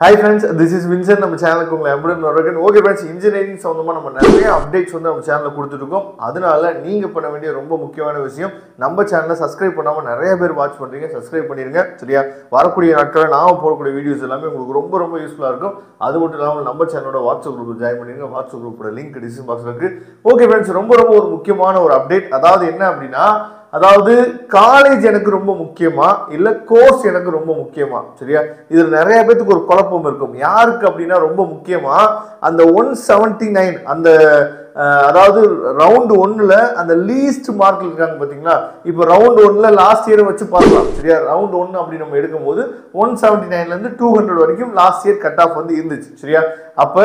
Hi friends, this is Vincent. நம்ம சேனலுக்கு உங்களை அன்புடன் வரவேற்கிறேன். ஓகே फ्रेंड्स, இன்ஜினியரிங் சம்பந்தமா நம்ம நிறைய அப்டேட்ஸ் வந்து நம்ம சேனல்ல கொடுத்துட்டு இருக்கோம். அதனால நீங்க பண்ண வேண்டிய ரொம்ப முக்கியமான விஷயம் நம்ம சேனலை சப்ஸ்கிரைப் பண்ணாம நிறைய பேர் வாட்ச் பண்றீங்க. சப்ஸ்கிரைப் பண்ணிருங்க. சரியா? வரக்கூடிய நாட்களில் நாம போடக்கூடிய வீடியோஸ் எல்லாமே உங்களுக்கு ரொம்ப ரொம்ப யூஸ்ஃபுல்லா இருக்கும். அது மட்டும் இல்லாமல் நம்ம சேனலோட வாட்ஸ்அப் குரூப்ல ஜாயின் பண்ணிருங்க. வாட்ஸ்அப் குரூப்போட லிங்க் டிஸ்கிரிப்ஷன் பாக்ஸ்ல இருக்கு. ஓகே फ्रेंड्स, ரொம்ப ஒரு முக்கியமான ஒரு அப்டேட். அதாவது என்ன அப்படின்னா, அதாவது காலேஜ் எனக்கு ரொம்ப முக்கியமா இல்ல கோர்ஸ் எனக்கு ரொம்ப முக்கியமா? சரியா? இதுல நிறைய பேருக்கு ஒரு குழப்பம் இருக்கும். யாருக்கு அப்படின்னா ரொம்ப முக்கியமா அந்த 179 அந்த அதாவது ரவுண்ட் 1ல அந்த லீஸ்ட் மார்க் இருக்காங்க பாத்தீங்களா? இப்போ ரவுண்ட் 1ல லாஸ்ட் இயர் வச்சு பார்க்கலாம். சரியா? ரவுண்ட் 1 அப்படி நம்ம எடுக்கும்போது 179ல இருந்து 200 வரைக்கும் லாஸ்ட் இயர் கட் ஆஃப் வந்து இருந்துச்சு. சரியா? அப்ப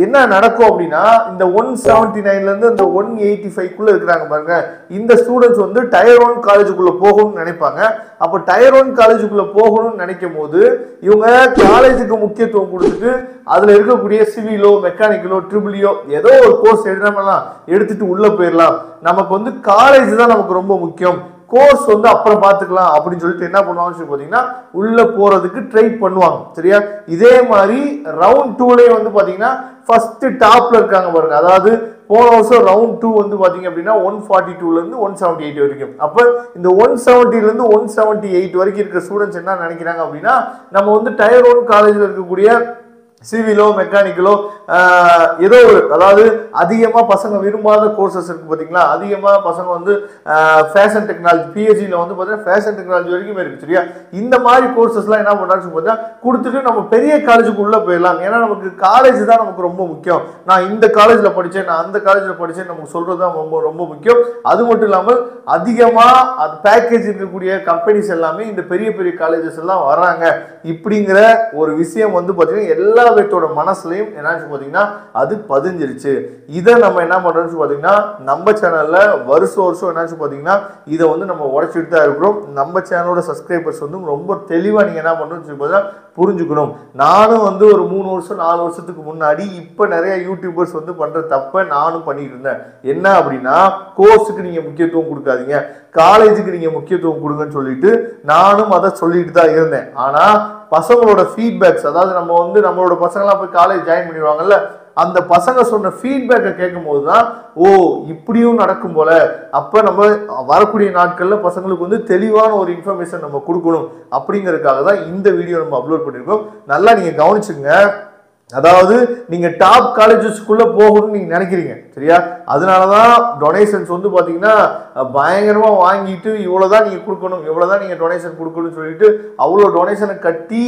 என்ன நடக்கும் அப்படின்னா, இந்த 179ல இருந்து இந்த 185 குள்ள இருக்கிறாங்க பாருங்க, இந்த ஸ்டூடெண்ட்ஸ் வந்து டயர் 1 காலேஜுக்குள்ள போகணும்னு நினைப்பாங்க. அப்ப டயர் 1 காலேஜுக்குள்ள போகணும்னு நினைக்கும் போது இவங்க காலேஜுக்கு முக்கியத்துவம் கொடுத்துட்டு அதுல இருக்கக்கூடிய சிவிலோ மெக்கானிக்கலோ ட்ரிபிளியோ ஏதோ ஒரு கோர்ஸ் எடுத்துட்டு உள்ள போயிடலாம். நமக்கு வந்து காலேஜ் தான் நமக்கு ரொம்ப முக்கியம், கோர்ஸ் வந்து அப்புறம் பார்த்துக்கலாம் அப்படின்னு சொல்லிட்டு என்ன பண்ணுவாங்கன்னு பாத்தீங்கன்னா உள்ள போறதுக்கு ட்ரை பண்ணுவாங்க. சரியா? இதே மாதிரி ரவுண்ட் 2லயே வந்து பாத்தீங்கன்னா ஃபர்ஸ்ட் டாப்ல இருக்காங்க பாருங்க. அதாவது போன வருஷம் ரவுண்ட் 2 வந்து பாத்தீங்க அப்படின்னா 142ல இருந்து 178 வரைக்கும். அப்ப இந்த 170ல இருந்து 178 வரைக்கும் இருக்கிற ஸ்டூடெண்ட்ஸ் என்ன நினைக்கிறாங்க அப்படின்னா, நம்ம வந்து டயர் 1 காலேஜ்ல இருக்கக்கூடிய சிவிலோ மெக்கானிக்கலோ ஏதோ ஒரு, அதாவது அதிகமா பசங்க விரும்பாத கோர்சஸ் இருக்கு பாத்தீங்களா, அதிகமா பசங்க வந்து ஃபேஷன் டெக்னாலஜி பிஹெச்டில வந்து பாத்தீங்கன்னா ஃபேஷன் டெக்னாலஜி வரைக்கும் இருக்கு. சரியா? இந்த மாதிரி கோர்சஸ்லாம் என்ன பண்றாங்க பார்த்தா கொடுத்துட்டு நம்ம பெரிய காலேஜுக்கு உள்ள போயிடலாம். ஏன்னா நமக்கு காலேஜ் தான் நமக்கு ரொம்ப முக்கியம். நான் இந்த காலேஜ்ல படிச்சேன், நான் அந்த காலேஜ்ல படிச்சேன், நமக்கு சொல்றதுதான் ரொம்ப ரொம்ப முக்கியம். அது மட்டும் இல்லாமல் அதிகமா அது பேக்கேஜ் இருக்கக்கூடிய கம்பெனிஸ் எல்லாமே இந்த பெரிய பெரிய காலேஜஸ் எல்லாம் வர்றாங்க. இப்படிங்கிற ஒரு விஷயம் வந்து பாத்தீங்கன்னா எல்லா பேத்தோட மனசுலயும் என்னாச்சு பாத்தீங்கன்னா அது பதிஞ்சிருச்சு. இதை நம்ம என்ன பண்றோம்னு பாத்தீங்கன்னா நம்ம சேனல்ல வருஷம் என்னாச்சு பாத்தீங்கன்னா இதை வந்து நம்ம உடைச்சிட்டு தான் இருக்கிறோம். நம்ம சேனலோட சப்ஸ்கிரைபர்ஸ் வந்து ரொம்ப தெளிவா நீங்க என்ன பண்றோம்னு சொல்லி புரிஞ்சுக்கணும். நானும் வந்து ஒரு 3 வருஷம் 4 வருஷத்துக்கு முன்னாடி இப்ப நிறைய யூடியூபர்ஸ் வந்து பண்ற தப்ப நானும் பண்ணிட்டு இருந்தேன். என்ன அப்படின்னா, கோர்ஸுக்கு நீங்க முக்கியத்துவம் கொடுக்காதீங்க, காலேஜுக்கு நீங்க முக்கியத்துவம் கொடுங்கன்னு சொல்லிட்டு நானும் அதை சொல்லிட்டு தான் இருந்தேன். ஆனா பசங்களோட ஃபீட்பேக்ஸ், அதாவது நம்ம வந்து நம்மளோட பசங்களாம் போய் காலேஜ் ஜாயின் பண்ணிடுவாங்கல்ல, அந்த பசங்க சொன்ன ஃபீட்பேக்கை கேட்கும் போதுதான் ஓ இப்படியும் நடக்கும் போல, அப்ப நம்ம வரக்கூடிய நாட்கள்ல பசங்களுக்கு வந்து தெளிவான ஒரு இன்ஃபர்மேஷன் நம்ம கொடுக்கணும் அப்படிங்கறதுக்காக தான் இந்த வீடியோ நம்ம அப்லோட் பண்ணிருக்கோம். நல்லா நீங்க கவனிச்சுங்க. அதாவது நீங்க டாப் காலேஜஸ்க்குள்ள போகணும்னு நீங்க நினைக்கிறீங்க. சரியா? அதனாலதான் டொனேஷன்ஸ் வந்து பாத்தீங்கன்னா பயங்கரமா வாங்கிட்டு இவ்வளவுதான் நீங்க கொடுக்கணும், இவ்வளவுதான் நீங்க டொனேஷன் கொடுக்கணும்னு சொல்லிட்டு அவ்வளவு டொனேஷனை கட்டி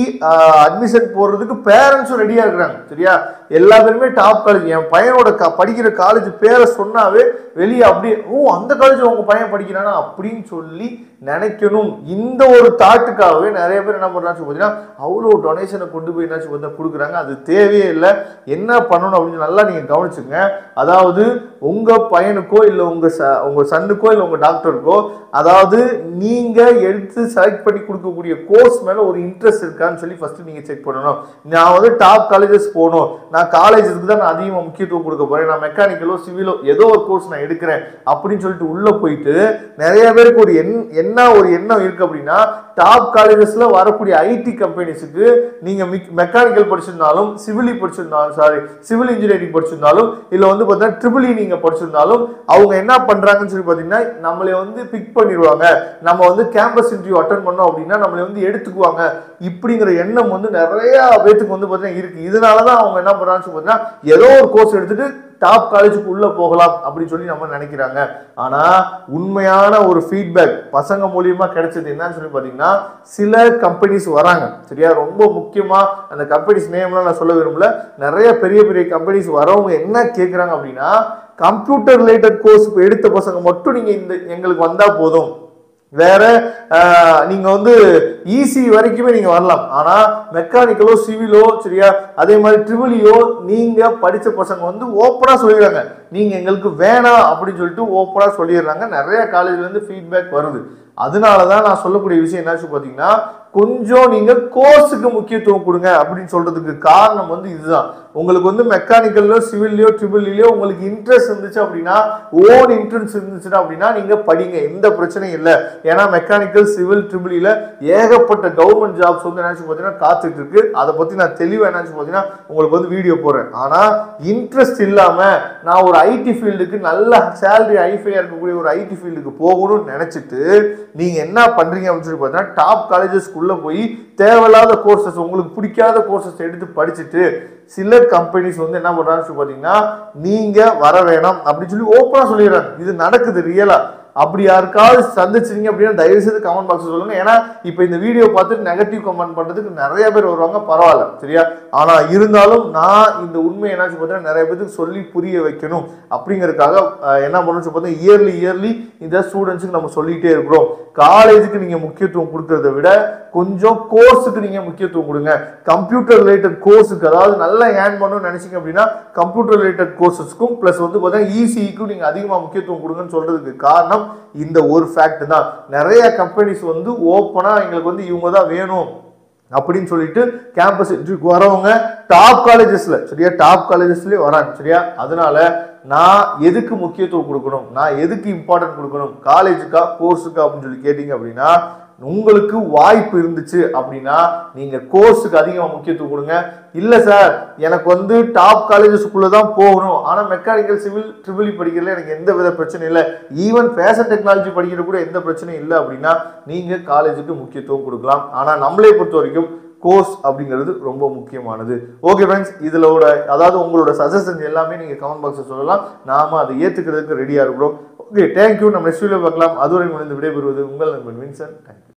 அட்மிஷன் போடுறதுக்கு பேரண்ட்ஸும் ரெடியா இருக்கிறாங்க. சரியா? எல்லா பேருமே டாப் காலேஜ், என் பையனோட படிக்கிற காலேஜ் பேரை சொன்னாவே வெளியே அப்படியே ஓ அந்த காலேஜ் உங்க பையன் படிக்கிறானா அப்படின்னு சொல்லி நினைக்கணும். இந்த ஒரு தாட்டுக்காகவே நிறைய பேர் என்ன பண்றாங்க பார்த்தீங்கன்னா அவ்வளோ டொனேஷனை கொண்டு போய் என்னாச்சு கொடுக்குறாங்க. அது தேவையே இல்லை. என்ன பண்ணணும் அப்படின்னு நல்லா நீங்க கவனிச்சுங்க. அதாவது உங்க பையனுக்கோ இல்லை உங்க சன்னுக்கோ இல்லை உங்க டாக்டருக்கோ, அதாவது நீங்க எடுத்து செலக்ட் பண்ணி கொடுக்கக்கூடிய கோர்ஸ் மேல ஒரு இன்ட்ரெஸ்ட் இருக்கான்னு சொல்லி ஃபர்ஸ்ட் நீங்க செக் பண்ணணும். நான் வந்து டாப் காலேஜஸ் போகணும், நான் காலேஜுக்கு தான் நான் அதிகமாக முக்கியத்துவம் கொடுக்க போறேன், நான் மெக்கானிக்கலோ சிவிலோ ஏதோ ஒரு கோர்ஸ் நான் எடுக்கிறேன் அப்படின்னு சொல்லிட்டு உள்ள போயிட்டு நிறைய பேருக்கு ஒரு ஒரு எண்ணம் இருக்கு அப்படின்னா, டாப் காலேஜஸ்ல வரக்கூடிய ஐடி கம்பெனிஸுக்கு நீங்க மெக்கானிக்கல் படிச்சிருந்தாலும் சிவில் இன்ஜினியரிங் படிச்சிருந்தாலும் இல்ல வந்து பார்த்தீங்கன்னா ட்ரிபிள் நீங்க படிச்சிருந்தாலும் அவங்க என்ன பண்றாங்கன்னு சொல்லி பாத்தீங்கன்னா நம்மளை வந்து பிக் பண்ணிடுவாங்க, நம்ம வந்து கேம்பஸ் இன்டர்வியூ அட்டெண்ட் பண்ணோம் அப்படின்னா நம்மளை வந்து எடுத்துக்குவாங்க. இப்படிங்கிற எண்ணம் வந்து நிறைய பேத்துக்கு வந்து பாத்தீங்கன்னா இருக்கு. இதனாலதான் அவங்க என்ன பண்றாங்கன்னு சொல்லி பாத்தீங்கன்னா ஏதோ ஒரு கோர்ஸ் எடுத்துட்டு டாப் காலேஜுக்கு உள்ள போகலாம் அப்படின்னு சொல்லி நம்ம நினைக்கிறாங்க. ஆனா உண்மையான ஒரு ஃபீட்பேக் பசங்க மூலியமா கிடைச்சது என்னன்னு சொல்லி பாத்தீங்கன்னா, சில கம்பெனிஸ் வராங்க. சரியா? ரொம்ப முக்கியமா அந்த கம்பெனிஸ் நேம்லாம் நான் சொல்ல விரும்பல. நிறைய பெரிய பெரிய கம்பெனிஸ் வரவங்க என்ன கேட்கறாங்க அப்படின்னா, கம்ப்யூட்டர் ரிலேட்டட் கோர்ஸ் எடுத்த பசங்க மட்டும் நீங்க இந்த எங்களுக்கு வந்தா போதும், வேற நீங்க வந்து ஈஸி வரைக்குமே நீங்க வரலாம், ஆனா மெக்கானிக்கலோ சிவிலோ சரியா அதே மாதிரி ட்ரிபிளியோ நீங்க படிச்ச பசங்க வந்து ஓப்பனா சொல்லிடுறாங்க நீங்க எங்களுக்கு வேணாம் அப்படின்னு சொல்லிட்டு ஓப்பனா சொல்லிடுறாங்க. நிறைய காலேஜ்ல இருந்து ஃபீட்பேக் வருது. அதனாலதான் நான் சொல்லக்கூடிய விஷயம் என்னாச்சு பாத்தீங்கன்னா, கொஞ்சம் நீங்க கோர்ஸுக்கு முக்கியத்துவம் கொடுங்க அப்படின்னு சொல்றதுக்கு காரணம் வந்து இதுதான். உங்களுக்கு வந்து மெக்கானிக்கல்லோ சிவில்லையோ ட்ரிபிள்லையோ உங்களுக்கு இன்ட்ரெஸ்ட் இருந்துச்சு அப்படின்னா, ஓன் இன்ட்ரெஸ்ட் இருந்துச்சுன்னா அப்படின்னா நீங்க படிங்க, எந்த பிரச்சனையும் இல்லை. ஏன்னா மெக்கானிக்கல் சிவில் ட்ரிபிள்ல ஏகப்பட்ட கவர்மெண்ட் ஜாப்ஸ் வந்து என்னாச்சு பார்த்தீங்கன்னா காத்துட்டு இருக்கு. அதை பத்தி நான் தெளிவாக என்னாச்சு பார்த்தீங்கன்னா உங்களுக்கு வந்து வீடியோ போடுறேன். ஆனா இன்ட்ரெஸ்ட் இல்லாம நான் ஒரு ஐடி ஃபீல்டுக்கு நல்ல சேலரி ஹைஃபையா இருக்கக்கூடிய ஒரு ஐடி ஃபீல்டுக்கு போகணும்னு நினைச்சிட்டு நீங்க என்ன பண்றீங்க அப்படின்னு சொல்லி பார்த்தீங்கன்னா, டாப் காலேஜஸ்க்குள்ள போய் தேவையில்லாத கோர்சஸ், உங்களுக்கு பிடிக்காத கோர்சஸ் எடுத்து படிச்சுட்டு சில கம்பெனிஸ் வந்து என்ன பண்றாங்கன்னு பார்த்தீங்கன்னா, நீங்க வர வேணாம் அப்படின்னு சொல்லி ஓப்பனா சொல்லிடுறாங்க. இது நடக்குது ரியலா. அப்படி யாருக்காவது சந்திச்சிருங்க அப்படின்னா தயவு செய்து கமெண்ட் பாக்ஸ் சொல்லுங்க. ஏன்னா இப்போ இந்த வீடியோ பார்த்துட்டு நெகட்டிவ் கமெண்ட் பண்றதுக்கு நிறைய பேர் வருவாங்க, பரவாயில்ல சரியா. ஆனா இருந்தாலும் நான் இந்த உண்மை என்னாச்சு பார்த்தீங்கன்னா நிறைய பேருக்கு சொல்லி புரிய வைக்கணும் அப்படிங்கிறதுக்காக என்ன பண்ணணும்னு பார்த்தீங்கன்னா இயர்லி இந்த ஸ்டூடெண்ட்ஸுக்கு நம்ம சொல்லிட்டே இருக்கிறோம். காலேஜுக்கு நீங்க முக்கியத்துவம் கொடுக்கறத விட கொஞ்சம் கோர்ஸுக்கு நீங்க முக்கியத்துவம் கொடுங்க. கம்ப்யூட்டர் ரிலேட்டட் கோர்ஸுக்கு, அதாவது நல்லா ஏர்ன் பண்ணணும்னு நினைச்சீங்க அப்படின்னா கம்ப்யூட்டர் ரிலேட்டட் கோர்சஸ்க்கும் பிளஸ் வந்து பார்த்தீங்கன்னா இசிஇக்கும் நீங்க அதிகமாக முக்கியத்துவம் கொடுங்கன்னு சொல்றதுக்கு காரணம் இந்த ஒரு ஃபேக்ட் தான். நிறைய கம்பெனிஸ் வந்து ஓப்பனா எங்களுக்கு வந்து இவங்க தான் வேணும் அப்படின்னு சொல்லிட்டு கேம்பஸ் இன்டர்வியூக்கு வரவங்க டாப் காலேஜஸ்ல சரியா, டாப் காலேஜஸ்லயே வராங்க சரியா. அதனால நான் எதுக்கு முக்கியத்துவம் கொடுக்கணும், நான் எதுக்கு இம்பார்ட்டன்ட் கொடுக்கணும், காலேஜுக்கா கோர்ஸுக்கா அப்படின்னு சொல்லி கேட்டீங்க அப்படின்னா, உங்களுக்கு வாய்ப்பு இருந்துச்சு அப்படின்னா நீங்க கோர்ஸுக்கு அதிகமாக முக்கியத்துவம் கொடுங்க. இல்லை சார் எனக்கு வந்து டாப் காலேஜஸ்க்குள்ள தான் போகணும், ஆனால் மெக்கானிக்கல் சிவில் ட்ரிபிள் படிக்கிறதுல எனக்கு எந்த வித பிரச்சனை இல்லை, ஈவன் ஃபேஷன் டெக்னாலஜி படிக்கிற கூட எந்த பிரச்சனையும் இல்லை அப்படின்னா நீங்க காலேஜுக்கு முக்கியத்துவம் கொடுக்கலாம். ஆனால் நம்மளை பொறுத்த வரைக்கும் கோர்ஸ் அப்படிங்கிறது ரொம்ப முக்கியமானது. ஓகே ஃப்ரெண்ட்ஸ், இதோட அதாவது உங்களோட சஜஷன்ஸ் எல்லாமே நீங்க கமெண்ட் பாக்ஸில் சொல்லலாம், நாம அதை ஏற்றுக்கிறதுக்கு ரெடியாக இருக்கிறோம். Okay, thank you. நம்ம நெக்ஸ்ட் வீடியோ பார்க்கலாம். அதுவரை இந்த விடைபெறுவது உங்கள் நண்பன் வின்சன். தேங்க்யூ.